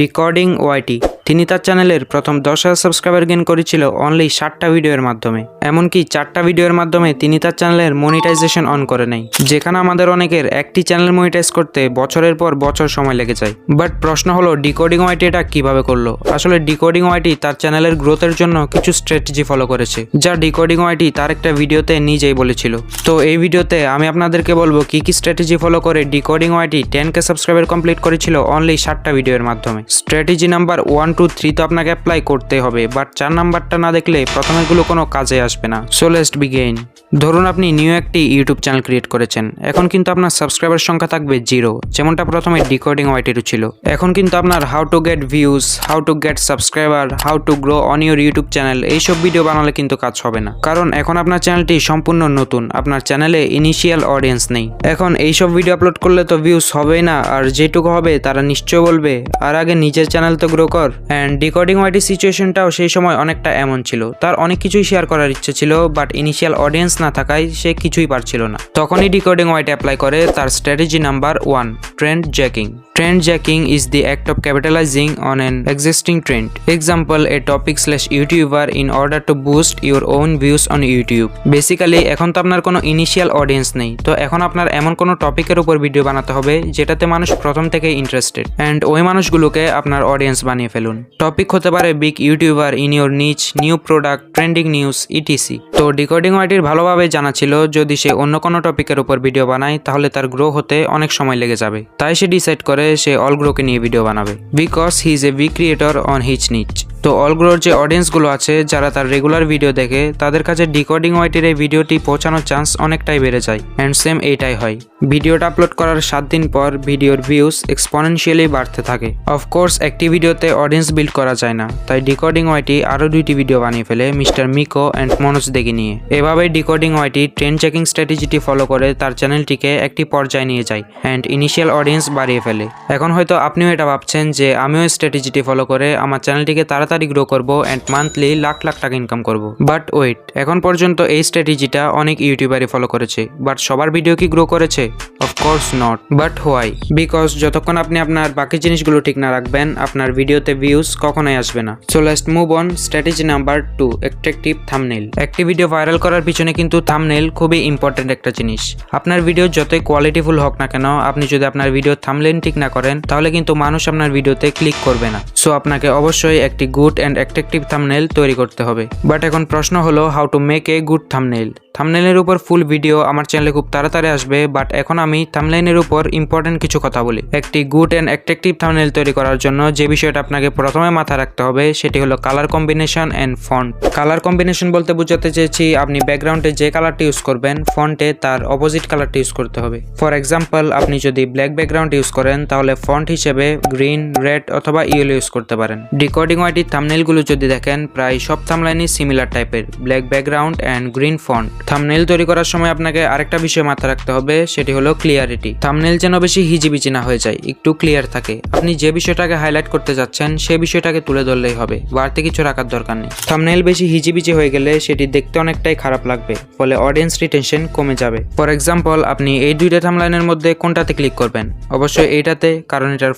Decoding ওয়াইটি তিনি তার চ্যানেলের প্রথম 10,000 সাবস্ক্রাইবার গেইন করেছিল অনলি 7টা ভিডিওর মাধ্যমে। এমনকি 4টা ভিডিওর মাধ্যমে তিনি তার চ্যানেলের মনিটাইজেশন অন করে নেয়, যেখানে আমাদের অনেকের একটি চ্যানেল মনিটাইজ করতে বছরের পর বছর সময় লেগে যায়। বাট প্রশ্ন হলো ডিকোডিং ওয়াইটি এটা কিভাবে করলো? আসলে ডিকোডিং ওয়াইটি তার চ্যানেলের গ্রোথের জন্য কিছু স্ট্র্যাটেজি ফলো করেছে, যা ডিকোডিং ওয়াইটি তার একটা ভিডিওতে নিজেই বলেছিল। তো এই ভিডিওতে আমি আপনাদেরকে বলবো কি কি স্ট্র্যাটেজি ফলো করে ডিকোডিং ওয়াইটি 10K সাবস্ক্রাইবার কমপ্লিট করেছিল অনলি 7টা ভিডিওর মাধ্যমে। স্ট্র্যাটেজি নাম্বার 1, 2, 3 তো আপনাকে অ্যাপ্লাই করতে হবে, বাট 4 নাম্বারটা না দেখলে প্রথমেগুলো কোনো কাজে আসবে না। So let's begin. ধরুন আপনি নিউ একটি ইউটিউব চ্যানেল ক্রিয়েট করেছেন, এখন কিন্তু আপনার সাবস্ক্রাইবার সংখ্যা থাকবে 0, যেমনটা প্রথমে ডিকোডিং ওয়াইটির ছিল। এখন কিন্তু আপনার how to get views, how to get subscriber, how to grow on your YouTube channel এইসব ভিডিও বানালে কিন্তু কাজ হবে না, কারণ এখন আপনার চ্যানেলটি সম্পূর্ণ নতুন, আপনার চ্যানেলে ইনিশিয়াল অডিয়েন্স নেই। এখন এইসব ভিডিও আপলোড করলে তো ভিউজ হবেই না, আর যেটুকু হবে তারা নিশ্চয় বলবে আর আগে নিজের চ্যানেল তো গ্রো কর। অ্যান্ড ডিকোডিং ওয়াইটি সিচুয়েশনটাও সেই সময় অনেকটা এমন ছিল, তার অনেক কিছুই শেয়ার করার ইচ্ছে ছিল, বাট ইনিশিয়াল অডিয়েন্স না থাকায় সে কিছুই পারছিল না। তখনই ডিকোডিং ওয়াইটি অ্যাপ্লাই করে তার strategy number 1, trend jacking. Trend jacking is the act of capitalizing on an existing trend. Example, a topic/YouTuber in order to boost your own views on YouTube. Basically, এখন তো আপনার কোনো ইনিশিয়াল অডিয়েন্স নেই, তো এখন আপনার এমন কোনো টপিকের উপর ভিডিও বানাতে হবে যেটাতে মানুষ প্রথম থেকে ইন্টারেস্টেড, অ্যান্ড ওই মানুষগুলোকে আপনার অডিয়েন্স বানিয়ে ফেলুন। টপিক হতে পারে বিগ ইউটিউবার ইন ইউর নিচ, new product, trending news, etc. তো ডিকোডিং ওয়াইটির ভালোভাবে জানা ছিল যদি সে অন্য কোনো টপিকের উপর ভিডিও বানায় তাহলে তার গ্রো হতে অনেক সময় লেগে যাবে, তাই সে ডিসাইড করে সে অলগ্রোকে নিয়ে ভিডিও বানাবে, because he is a big creator on his নিচ। তো অলগ্রোর যে অডিয়েন্সগুলো আছে যারা তার রেগুলার ভিডিও দেখে, তাদের কাছে ডিকোডিং ওয়াইটির এই ভিডিওটি পৌঁছানোর চান্স অনেকটাই বেড়ে যায়, অ্যান্ড সেম এইটাই হয়। ভিডিওটা আপলোড করার 7 দিন পর ভিডিওর ভিউজ এক্সপোনেনশিয়ালি বাড়তে থাকে। অফকোর্স একটি ভিডিওতে অডিয়েন্স বিল্ড করা যায় না, তাই ডিকোডিং ওয়াইটি আরও 2টি ভিডিও বানিয়ে ফেলে মিস্টার মিকো অ্যান্ড মনোজ দেগি নিয়ে। এভাবেই ডিকোডিং ওয়াইটি ট্রেন্ড চেকিং স্ট্র্যাটেজিটি ফলো করে তার চ্যানেলটিকে একটি পর্যায়ে নিয়ে যায় অ্যান্ড ইনিশিয়াল অডিয়েন্স বাড়িয়ে ফেলে। এখন হয়তো আপনিও এটা ভাবছেন যে আমিও স্ট্র্যাটেজিটি ফলো করে আমার চ্যানেলটিকে তাড়াতাড়ি গ্রো করবো অ্যান্ড মান্থলি লাখ লাখ টাকা ইনকাম করবো। বাট ওয়েট, এখন পর্যন্ত এই স্ট্র্যাটেজিটা অনেক ইউটিউবারই ফলো করেছে, বাট সবার ভিডিও কি গ্রো করেছে? Of course not. But why? Because যতক্ষণ আপনি আপনার বাকি জিনিসগুলো ঠিক না রাখবেন, আপনার ভিডিওতে ভিউজ কখনোই আসবে না। So let's move on. Strategy number 2, attractive thumbnail. একটি ভিডিও ভাইরাল করার পিছনে কিন্তু থাম্বনেইল খুবই ইম্পর্টেন্ট একটা জিনিস। আপনার ভিডিও যতই কোয়ালিটিফুল হোক না কেন, আপনি যদি আপনার ভিডিও থাম্বনেইল ঠিক না করেন তাহলে কিন্তু মানুষ আপনার ভিডিওতে ক্লিক করবে না। সো আপনাকে অবশ্যই একটি গুড অ্যান্ড অ্যাট্রাকটিভ থাম্বনেইল তৈরি করতে হবে। বাট এখন প্রশ্ন হলো how to make a good thumbnail. থাম্বনেইলের উপর ফুল ভিডিও আমার চ্যানেলে খুব তাড়াতাড়ি আসবে, বাট এখন আমি থাম্বনেইলের উপর ইম্পর্টেন্ট কিছু কথা বলি। একটি গুড অ্যান্ড অ্যাট্রাকটিভ থাম্বনেইল তৈরি করার জন্য যে বিষয়টা আপনাকে প্রথমে মাথায় রাখতে হবে সেটি হলো colour combination and font. Colour combination বলতে বোঝাতে চেয়েছি আপনি ব্যাকগ্রাউন্ডে যে কালারটি ইউজ করবেন, ফন্টে তার অপোজিট কালারটি ইউজ করতে হবে। ফর এক্সাম্পল, আপনি যদি ব্ল্যাক ব্যাকগ্রাউন্ড ইউজ করেন তাহলে ফন্ট হিসেবে গ্রিন, রেড অথবা ইয়েলো ইউজ করতে পারেন। ডিকোডিং ওয়াইটির থাম্বনেইলগুলো যদি দেখেন, প্রায় সব থাম্বনেইলই সিমিলার টাইপের, black background and green font. Thumbnail তৈরি করার সময় আপনাকে আরেকটা বিষয় মাথায় রাখতে হবে, সেটি হলো ক্লিয়ারিটি। থাম্বনেইল যেন বেশি হিজিবিজি না হয়ে যায়, একটু ক্লিয়ার থাকে। আপনি যে বিষয়টাকে হাইলাইট করতে যাচ্ছেন সেই বিষয়টাকে তুলে ধরলেই হবে, বাড়তি কিছু রাখার দরকার নেই। থাম্বনেইল বেশি হিজিবিজি হয়ে গেলে সেটি দেখতে অনেকটাই খারাপ লাগবে, ফলে অডিয়েন্স রিটেনশন কমে যাবে। ফর এক্সাম্পল, আপনি এই 2টা থাম্বনেইলের মধ্যে কোনটাতে ক্লিক করবেন? অবশ্যই এইটাতে, কারণ এটার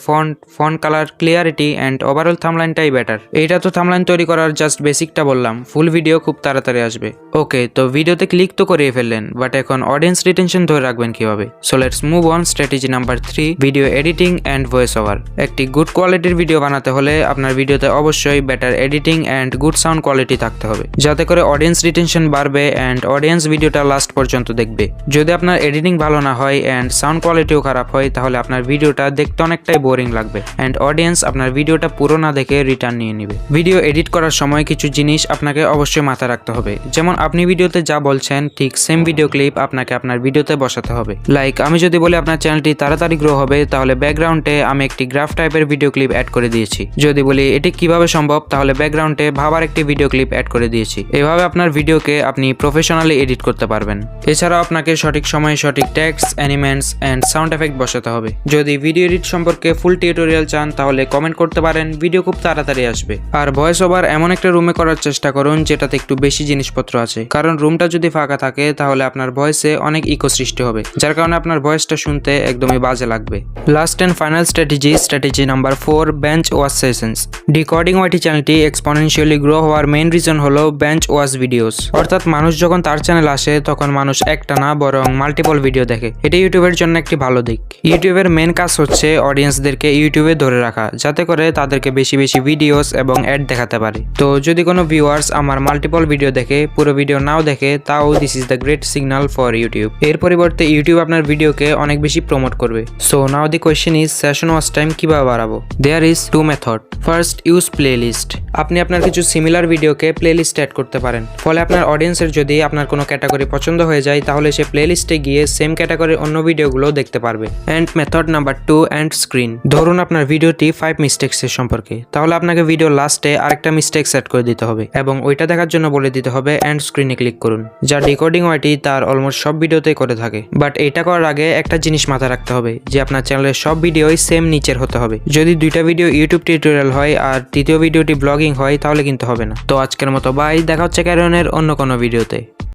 font colour, clarity and overall থাম্বনেইলটাই বেটার। এইটা তো থাম্বনেইল তৈরি করার জাস্ট বেসিকটা বললাম, ফুল ভিডিও খুব তাড়াতাড়ি আসবে। ওকে, তো ভিডিওতে ক্লিক তো করিয়ে ফেললেন, বাট এখন অডিয়েন্স রিটেনশন ধরে রাখবেন কিভাবে? So let's move on. Strategy number 3, video editing and voice over. একটি গুড কোয়ালিটির ভিডিও বানাতে হলে আপনার ভিডিওতে অবশ্যই better editing and good sound quality থাকতে হবে, যাতে করে অডিয়েন্স রিটেনশন বাড়বে অ্যান্ড অডিয়েন্স ভিডিওটা লাস্ট পর্যন্ত দেখবে। যদি আপনার এডিটিং ভালো না হয় অ্যান্ড সাউন্ড কোয়ালিটিও খারাপ হয়, তাহলে আপনার ভিডিওটা দেখতে অনেকটাই বোরিং লাগবে অ্যান্ড অডিয়েন্স আপনার ভিডিওটা পুরো না দেখে রিটার্ন নিয়ে নেবে। ভিডিও এডিট করার সময় কিছু জিনিস আপনাকে অবশ্যই মাথায় রাখতে হবে, যেমন আপনি ভিডিওতে যা বলছেন ঠিক সেম ভিডিও ক্লিপ আপনাকে আপনার ভিডিওতে বসাতে হবে। লাইক আমি যদি বলি আপনার চ্যানেলটি তাড়াতাড়ি গ্রো হবে, তাহলে ব্যাকগ্রাউন্ডে আমি একটি গ্রাফ টাইপের ভিডিও ক্লিপ অ্যাড করে দিয়েছি। যদি বলি এটি কিভাবে সম্ভব, তাহলে ব্যাকগ্রাউন্ডে ভাবার একটি ভিডিও ক্লিপ অ্যাড করে দিয়েছি। এভাবে আপনার ভিডিওকে আপনি প্রফেশনালি এডিট করতে পারবেন। এছাড়াও আপনাকে সঠিক সময়ে সঠিক টেক্সট, অ্যানিমেন্টস অ্যান্ড সাউন্ড এফেক্ট বসাতে হবে। যদি ভিডিও এডিট সম্পর্কে ফুল টিউটোরিয়াল চান তাহলে কমেন্ট করতে পারেন, ভিডিও খুব তাড়াতাড়ি আসবে। আর ভয়েস ওভার এমন একটা রুমে করার চেষ্টা করুন যেটাতে একটু বেশি জিনিসপত্র আছে, কারণ রুমটা যদি ফাঁকা থাকে তাহলে আপনার ভয়েসে অনেক ইকো সৃষ্টি হবে, যার কারণে আপনার ভয়েসটা শুনতে একদমই বাজে লাগবে। Last and final strategy number 4, binge watch sessions. Decoding It চ্যানেলটি এক্সপোনেনশিয়ালি গ্রো হওয়ার মেইন রিজন হলো বেঞ্চ ওয়াচ ভিডিওস। অর্থাৎ মানুষ যখন তার চ্যানেল আসে তখন মানুষ একটা না বরং মাল্টিপল ভিডিও দেখে। এটি ইউটিউবের জন্য একটি ভালো দিক। ইউটিউবের মেন কাজ হচ্ছে অডিয়েন্সদেরকে ইউটিউবে ধরে রাখা, যাতে করে তাদেরকে বেশি বেশি ভিডিওস এবং অ্যাড দেখাতে পারে। তো যদি কোনো ভিউয়ার্স আমার মাল্টিপল ভিডিও দেখে, পুরো ভিডিও নাও দেখে, তাও this is the great signal for YouTube. এর পরিবর্তে ইউটিউব আপনার ভিডিওকে অনেক বেশি প্রমোট করবে। So now the question is, session watch time কিভাবে বাড়াবো? There is 2 method. First, use playlist. আপনি আপনার কিছু সিমিলার ভিডিওকে প্লেলিস্টে অ্যাড করতে পারেন। ফলে আপনার অডিয়েন্সের যদি আপনার কোনো ক্যাটাগরি পছন্দ হয়ে যায় তাহলে সে প্লেলিস্টে গিয়ে সেম ক্যাটাগরির অন্য ভিডিওগুলো দেখতে পারবে। And method number 2, end screen. ধরুন আপনার ভিডিওটি 5 মিস্টেক্সের সম্পর্কে, তাহলে আপনাকে ভিডিও লাস্টে আরেকটা মিস্টেক সেট করে দিতে হবে এবং ওইটা দেখার জন্য বলে দিতে হবে এন্ড স্ক্রিনে ক্লিক করুন, যা ডিকোডিংইট তার অলমোস্ট সব ভিডিওতেই করে থাকে। বাট এটা করার আগে একটা জিনিস মাথায় রাখতে হবে যে আপনার চ্যানেলের সব ভিডিওই সেম নিচের হতে হবে। যদি দুইটা ভিডিও ইউটিউব টিউটোরিয়াল হয় আর তৃতীয় ভিডিওটি ব্লগিং হয় তাহলে কিন্তু হবে না। তো আজকের মতো বাই, দেখা হচ্ছে ক্যারিয়নের অন্য কোনো ভিডিওতে।